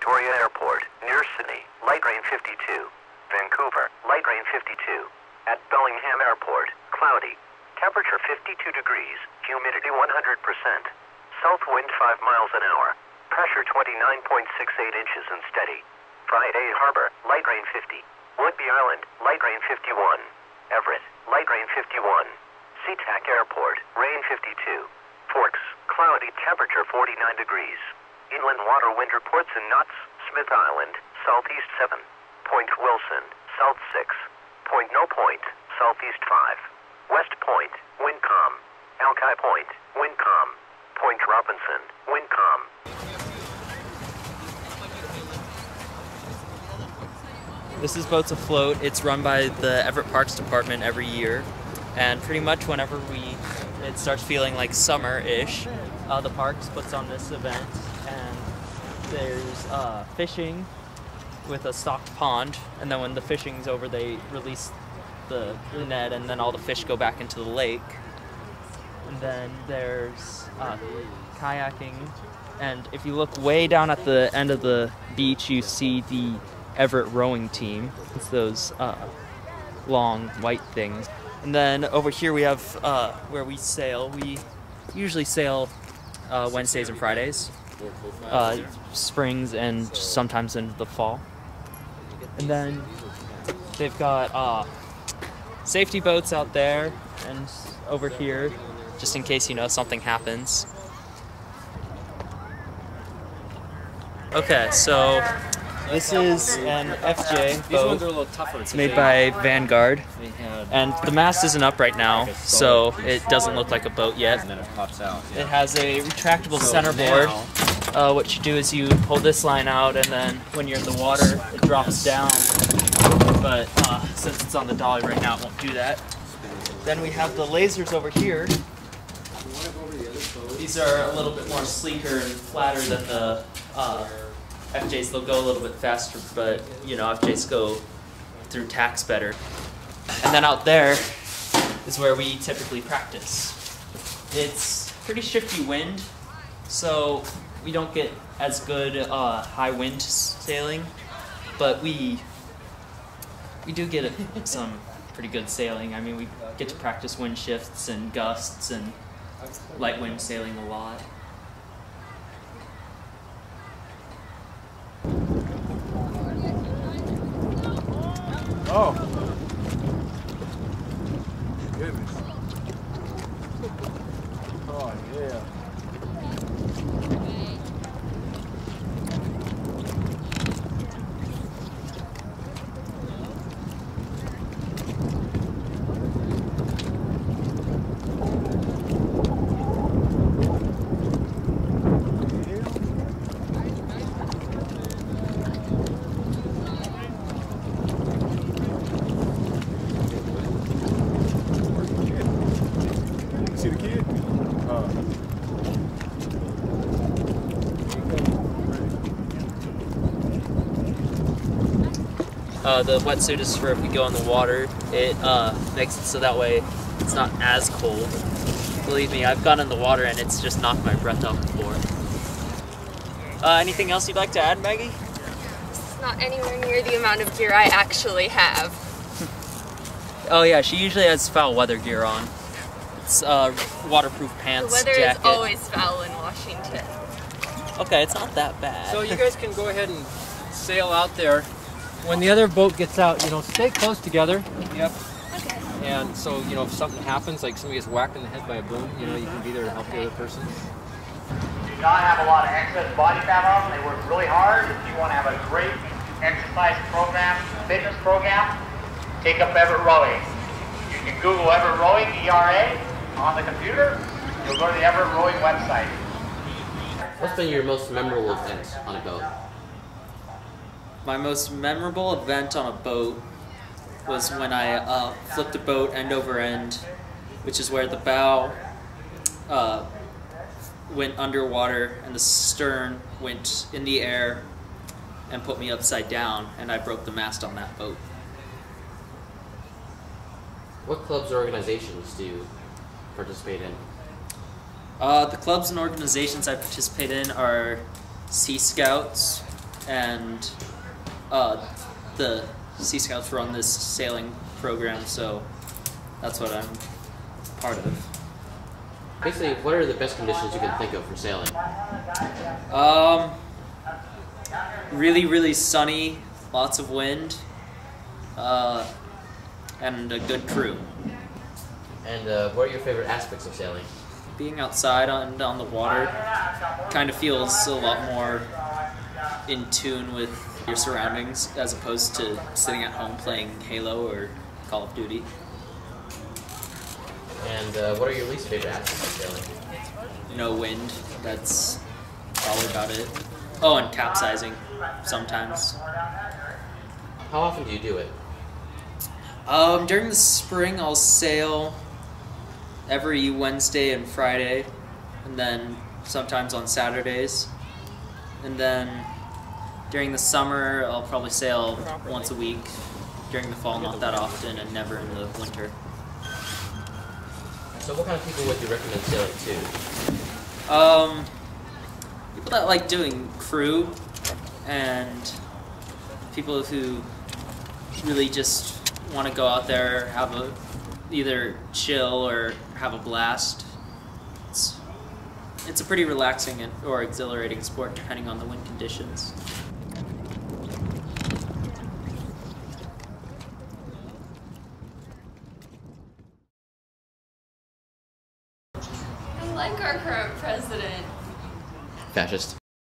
Victoria Airport, near Sydney, light rain 52. Vancouver, light rain 52. At Bellingham Airport, cloudy. Temperature 52 degrees, humidity 100%. South wind 5 miles an hour. Pressure 29.68 inches and steady. Friday Harbor, light rain 50. Whidbey Island, light rain 51. Everett, light rain 51. SeaTac Airport, rain 52. Forks, cloudy, temperature 49 degrees. Inland water wind reports in knots, Smith Island, southeast 7. Point Wilson, south 6. Point No Point, southeast 5. West Point, wind calm. Alki Point, wind calm. Point Robinson, wind calm. This is Boats Afloat. It's run by the Everett Parks Department every year, and pretty much whenever it starts feeling like summer-ish, the Parks puts on this event, and there's fishing with a stocked pond, and then when the fishing's over, they release the net, and then all the fish go back into the lake. And then there's kayaking, and if you look way down at the end of the beach, you see the Everett rowing team. It's those long white things. And then over here we have where we sail. We usually sail Wednesdays and Fridays, springs and sometimes in the fall. And then they've got safety boats out there and over here, just in case, you know, something happens. Okay, so this is an FJ boat. It's made by Vanguard, and the mast isn't up right now, so it doesn't look like a boat yet. It has a retractable centerboard. What you do is you pull this line out, and then when you're in the water, it drops down. But since it's on the dolly right now, it won't do that. Then we have the lasers over here. These are a little bit more sleeker and flatter than the FJs. They'll go a little bit faster, but you know, FJs go through tacks better. And then out there is where we typically practice. It's pretty shifty wind, so we don't get as good high wind sailing, but we do get some pretty good sailing. I mean, we get to practice wind shifts and gusts and light wind sailing a lot. Oh. Goodness. Oh, yeah. See the kid? The wetsuit is for if we go in the water. It makes it so that way it's not as cold. Believe me, I've gone in the water and it's just knocked my breath out before. Anything else you'd like to add, Maggie? It's not anywhere near the amount of gear I actually have. Oh yeah, she usually has foul weather gear on. It's waterproof pants, The weather jacket. is always foul in Washington. Okay, it's not that bad. So you guys can go ahead and sail out there. When the other boat gets out, you know, stay close together. Yep. Okay. And so, you know, if something happens, like somebody gets whacked in the head by a boom, you know, you can be there to help the other person. Do not have a lot of excess body fat on them. They work really hard. If you want to have a great exercise program, fitness program, take up Everett Rowing. You can Google Everett Rowing, ERA, on the computer. You'll go to the Everett Rowing website. What's been your most memorable event on a boat? My most memorable event on a boat was when I flipped a boat end over end, which is where the bow went underwater and the stern went in the air and put me upside down, and I broke the mast on that boat. What clubs or organizations do you participate in? The clubs and organizations I participate in are Sea Scouts, and the Sea Scouts run this sailing program, so that's what I'm part of. Basically, what are the best conditions you can think of for sailing? Really, really sunny, lots of wind, and a good crew. And what are your favorite aspects of sailing? Being outside on the water kind of feels a lot more in tune with your surroundings as opposed to sitting at home playing Halo or Call of Duty. And what are your least favorite aspects of sailing? No wind, that's probably about it. Oh, and capsizing sometimes. How often do you do it? During the spring I'll sail every Wednesday and Friday, and then sometimes on Saturdays. And then during the summer I'll probably sail once a week. During the fall not that often, and never in the winter. So what kind of people would you recommend sailing to? People that like doing crew, and people who really just want to go out there, have either chill or have a blast. It's a pretty relaxing or exhilarating sport depending on the wind conditions. I like our current president. Fascist.